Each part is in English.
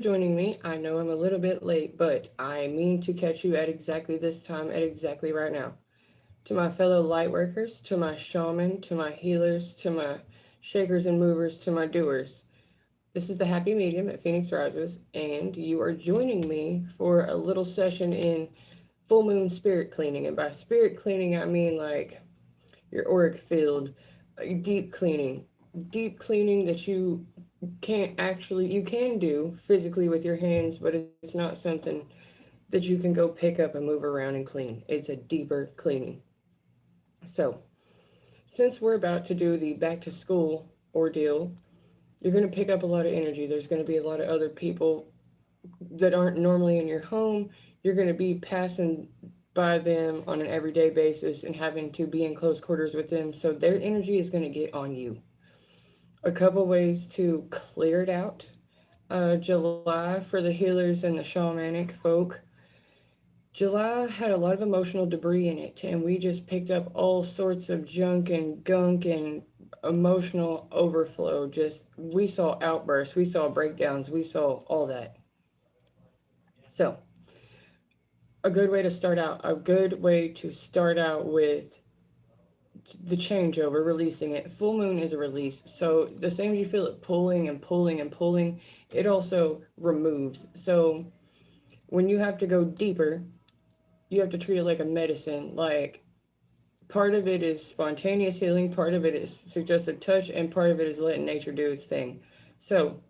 joining me. I know I'm a little bit late, but I mean to catch you at exactly this time, at exactly right now. To my fellow light workers, to my shaman, to my healers, to my shakers and movers, to my doers. This is the Happy Medium at Phoenix Rises, and you are joining me for a little session in full moon spirit cleaning. And by spirit cleaning, I mean like your auric field, deep cleaning. Deep cleaning that you can do physically with your hands, but it's not something that you can go pick up and move around and clean. It's a deeper cleaning. So, since we're about to do the back to school ordeal, you're going to pick up a lot of energy. There's going to be a lot of other people that aren't normally in your home. You're going to be passing by them on an everyday basis and having to be in close quarters with them. So, their energy is going to get on you. A couple ways to clear it out. July for the healers and the shamanic folk. July had a lot of emotional debris in it, and we just picked up all sorts of junk and gunk and emotional overflow. Just we saw outbursts, we saw breakdowns, we saw all that. So, a good way to start out with the changeover, releasing it. Full moon is a release. So, the same as you feel it pulling and pulling and pulling, it also removes. So, when you have to go deeper, you have to treat it like a medicine. Like part of it is spontaneous healing, part of it is suggested touch, and part of it is letting nature do its thing. So,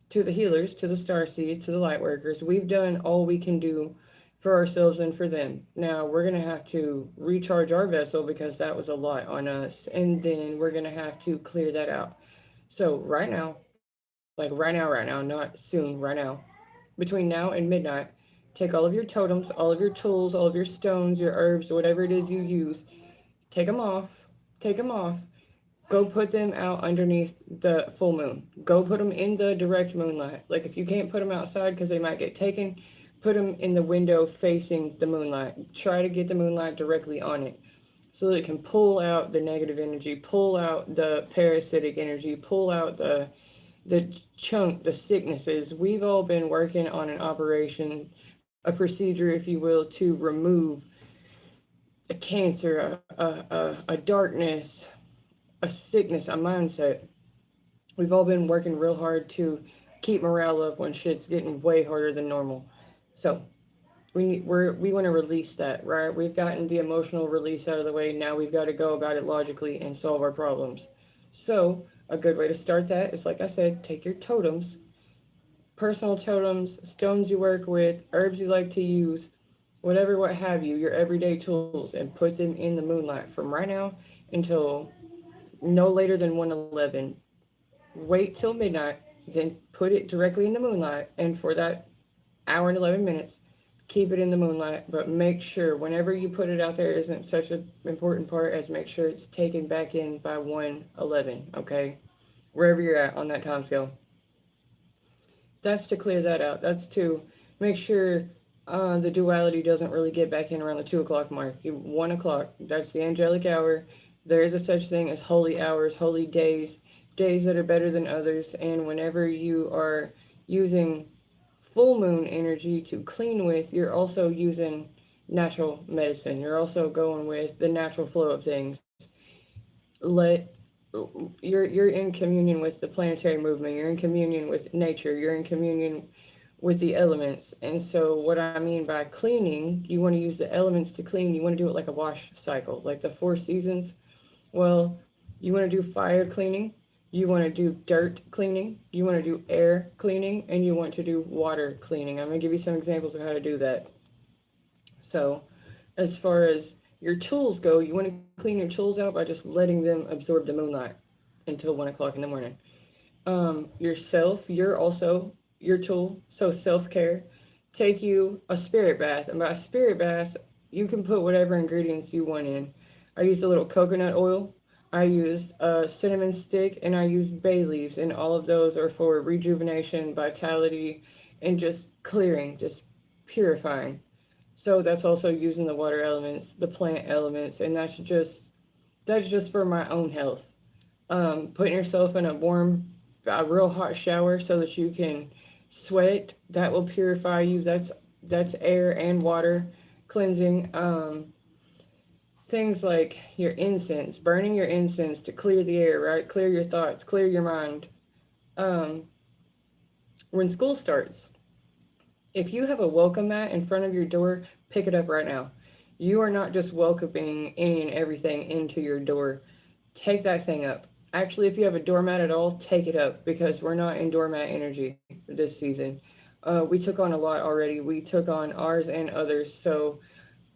to the healers, to the star seeds, to the light workers, we've done all we can do for ourselves and for them. Now, we're going to have to recharge our vessel because that was a lot on us, and then we're going to have to clear that out. So, right now, like right now, not soon, right now, between now and midnight, take all of your totems, all of your tools, all of your stones, your herbs, whatever it is you use, take them off, take them off, go put them out underneath the full moon. Go put them in the direct moonlight. Like if you can't put them outside because they might get taken, put them in the window facing the moonlight. Try to get the moonlight directly on it so that it can pull out the negative energy, pull out the parasitic energy, pull out the chunk, the sicknesses. We've all been working on an operation, a procedure, if you will, to remove a cancer, a darkness, a sickness, a mindset. We've all been working real hard to keep morale up when shit's getting way harder than normal. So we want to release that, right? We've gotten the emotional release out of the way. Now we've got to go about it logically and solve our problems. So a good way to start that is, like I said, take your totems, personal totems, stones you work with, herbs you like to use, whatever, what have you, your everyday tools, and put them in the moonlight from right now until no later than 1:11. Wait till midnight, then put it directly in the moonlight, and for that hour and 11 minutes, keep it in the moonlight. But make sure whenever you put it out there isn't such an important part as make sure it's taken back in by 1:11, okay? Wherever you're at on that time scale. That's to clear that out. That's to make sure the duality doesn't really get back in around the 2 o'clock mark. 1 o'clock, that's the angelic hour. There is a such thing as holy hours, holy days, days that are better than others. And whenever you are using full moon energy to clean with, you're also using natural medicine. You're also going with the natural flow of things. Let you're in communion with the planetary movement. You're in communion with nature. You're in communion with the elements. And so what I mean by cleaning, you want to use the elements to clean. You want to do it like a wash cycle, like the four seasons. Well, you want to do fire cleaning, you want to do dirt cleaning, you want to do air cleaning, and you want to do water cleaning. I'm going to give you some examples of how to do that. So, as far as your tools go, you want to clean your tools out by just letting them absorb the moonlight until 1 o'clock in the morning. Yourself, you're also your tool. So self care. Take you a spirit bath, and by spirit bath, you can put whatever ingredients you want in. I used a little coconut oil. I used a cinnamon stick, and I used bay leaves, and all of those are for rejuvenation, vitality, and just clearing, just purifying. So that's also using the water elements, the plant elements, and that's just for my own health. Putting yourself in a real hot shower so that you can Sweat, that will purify you. That's air and water cleansing. Things like your incense, burning your incense to clear the air, right? Clear your thoughts, clear your mind. Um, when school starts, if you have a welcome mat in front of your door, pick it up right now. You are not just welcoming any and everything into your door. Take that thing up. Actually, if you have a doormat at all, take it up because we're not in doormat energy this season. We took on a lot already. We took on ours and others. So,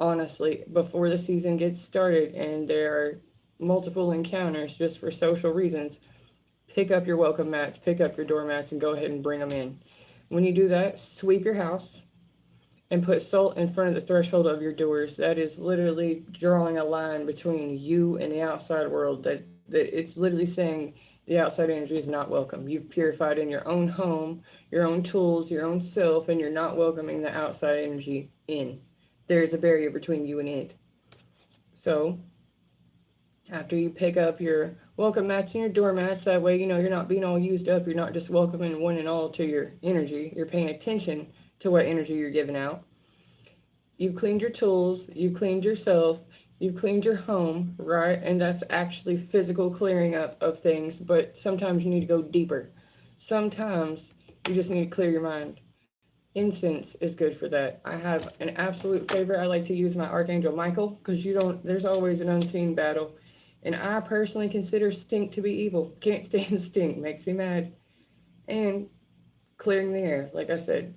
honestly, before the season gets started and there are multiple encounters just for social reasons, pick up your welcome mats, pick up your doormats, and go ahead and bring them in. When you do that, sweep your house and put salt in front of the threshold of your doors. That is literally drawing a line between you and the outside world. That it's literally saying the outside energy is not welcome. You've purified in your own home, your own tools, your own self, and you're not welcoming the outside energy in. There's a barrier between you and it. So after you pick up your welcome mats and your doormats, that way you know you're not being all used up. You're not just welcoming one and all to your energy. You're paying attention to what energy you're giving out. You've cleaned your tools, you've cleaned yourself, you've cleaned your home, right? And that's actually physical clearing up of things, but sometimes you need to go deeper. Sometimes you just need to clear your mind. Incense is good for that. I have an absolute favorite. I like to use my Archangel Michael because you don't, there's always an unseen battle. And I personally consider stink to be evil. Can't stand stink, makes me mad. And clearing the air, like I said,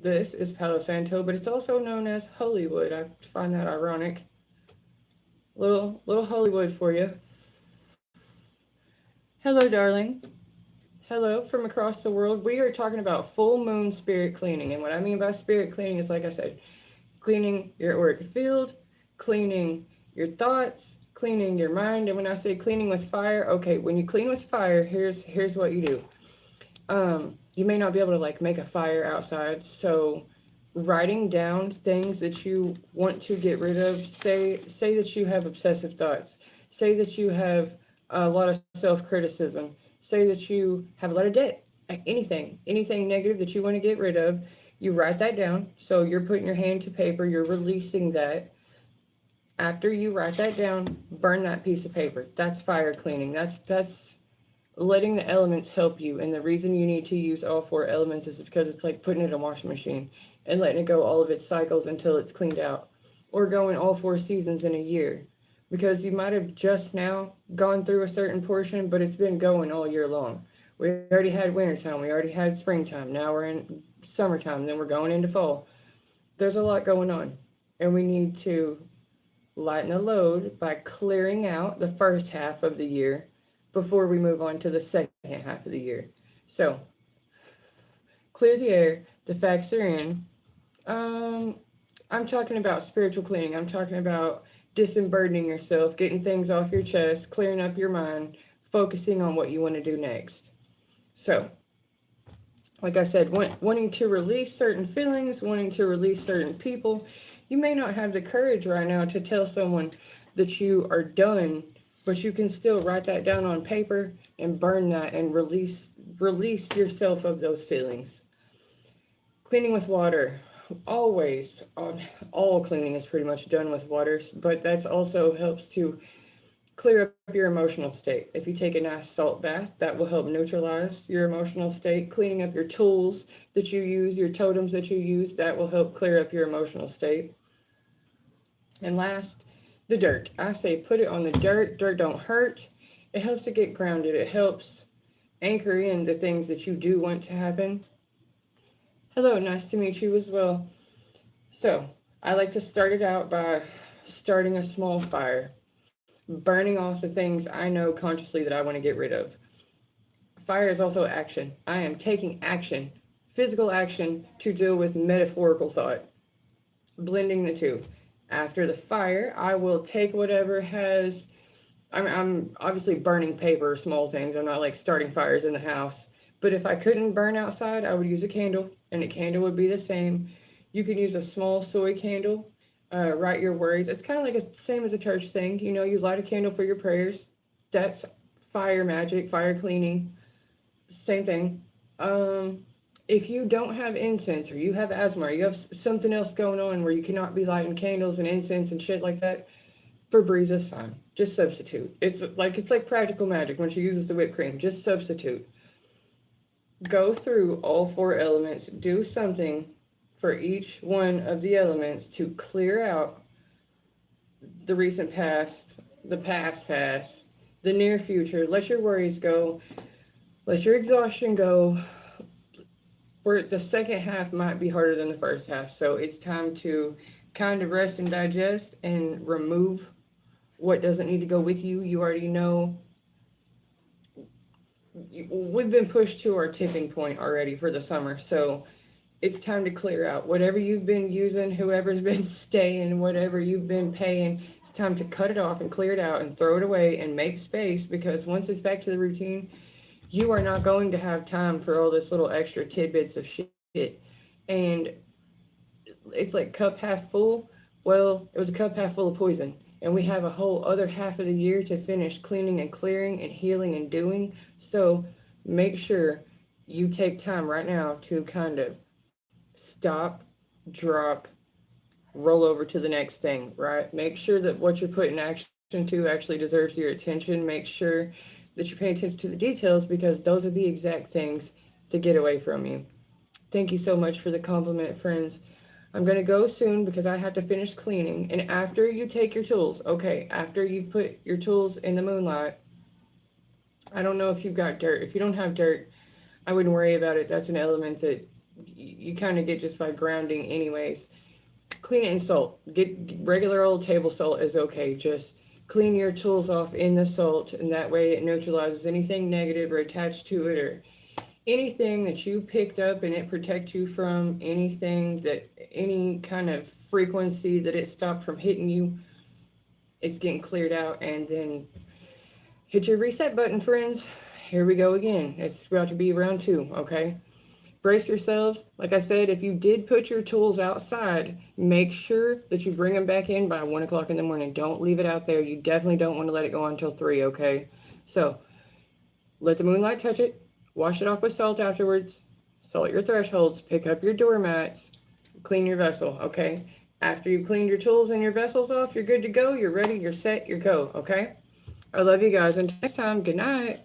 this is Palo Santo, but it's also known as Hollywood. I find that ironic. Little Hollywood for you. Hello, darling. Hello from across the world. We are talking about full moon spirit cleaning, and what I mean by spirit cleaning is, like I said, cleaning your auric field, cleaning your thoughts, cleaning your mind. And when I say cleaning with fire, okay, when you clean with fire, here's what you do. You may not be able to like make a fire outside, so writing down things that you want to get rid of. Say that you have obsessive thoughts. Say that you have a lot of self-criticism. Say that you have a lot of debt. Like anything negative that you want to get rid of, you write that down. So you're putting your hand to paper, you're releasing that. After you write that down, burn that piece of paper. That's fire cleaning. That's letting the elements help you. And the reason you need to use all four elements is because it's like putting it in a washing machine and letting it go all of its cycles until it's cleaned out, or going all four seasons in a year, because you might have just now gone through a certain portion, but it's been going all year long. We already had wintertime, we already had springtime, now we're in summertime, then we're going into fall. There's a lot going on, and we need to lighten the load by clearing out the first half of the year before we move on to the second half of the year. So, clear the air, the facts are in. Um, I'm talking about spiritual cleaning. I'm talking about disemburdening yourself, getting things off your chest, clearing up your mind, focusing on what you want to do next. So, like I said, wanting to release certain feelings, wanting to release certain people. You may not have the courage right now to tell someone that you are done, but you can still write that down on paper and burn that and release yourself of those feelings. Cleaning with water. Always, all cleaning is pretty much done with water, but that also helps to clear up your emotional state. If you take a nice salt bath, that will help neutralize your emotional state. Cleaning up your tools that you use, your totems that you use, that will help clear up your emotional state. And last, the dirt. I say put it on the dirt. Dirt don't hurt. It helps to get grounded. It helps anchor in the things that you do want to happen. Hello, nice to meet you as well. So, I like to start it out by starting a small fire, burning off the things I know consciously that I want to get rid of. Fire is also action. I am taking action, physical action, to deal with metaphorical thought, blending the two. After the fire, I will take whatever has. I'm obviously burning paper, small things. I'm not like starting fires in the house. But if I couldn't burn outside, I would use a candle, and a candle would be the same. You could use a small soy candle, write your worries. It's kind of like the same as a church thing. You know, you light a candle for your prayers. That's fire magic, fire cleaning, same thing. Um, If you don't have incense, or you have asthma, or you have something else going on where you cannot be lighting candles and incense and shit like that, Febreze is fine. Just substitute. It's like practical magic when she uses the whipped cream. Just substitute. Go through all four elements. Do something for each one of the elements to clear out the recent past, the past, the near future. Let your worries go. Let your exhaustion go. Where the second half might be harder than the first half. So it's time to kind of rest and digest and remove what doesn't need to go with you. You already know we've been pushed to our tipping point already for the summer. So it's time to clear out whatever you've been using, whoever's been staying, whatever you've been paying. It's time to cut it off and clear it out and throw it away and make space, because once it's back to the routine, you are not going to have time for all this little extra tidbits of shit. And it's like cup half full. Well, it was a cup half full of poison. And we have a whole other half of the year to finish cleaning and clearing and healing and doing. So make sure you take time right now to kind of stop, drop, roll over to the next thing, right? Make sure that what you're putting action to actually deserves your attention. Make sure that you're paying attention to the details, because those are the exact things to get away from you. Thank you so much for the compliment, friends. I'm going to go soon because I have to finish cleaning. And after you take your tools, okay, after you put your tools in the moonlight, I don't know if you've got dirt. If you don't have dirt, I wouldn't worry about it. That's an element that you kind of get just by grounding, anyways. Clean it in salt. Get regular old table salt is okay. Just clean your tools off in the salt, and that way it neutralizes anything negative or attached to it, or anything that you picked up, and it protects you from anything that any kind of frequency that it stopped from hitting you. It's getting cleared out, and then hit your reset button, friends. Here we go again. It's about to be round two, okay? Brace yourselves. Like I said, if you did put your tools outside, make sure that you bring them back in by 1 o'clock in the morning. Don't leave it out there. You definitely don't want to let it go on until 3, okay? So let the moonlight touch it. Wash it off with salt afterwards. Salt your thresholds. Pick up your doormats. Clean your vessel, okay? After you've cleaned your tools and your vessels off, you're good to go. You're ready. You're set. You're go, okay? I love you guys. Until next time, good night.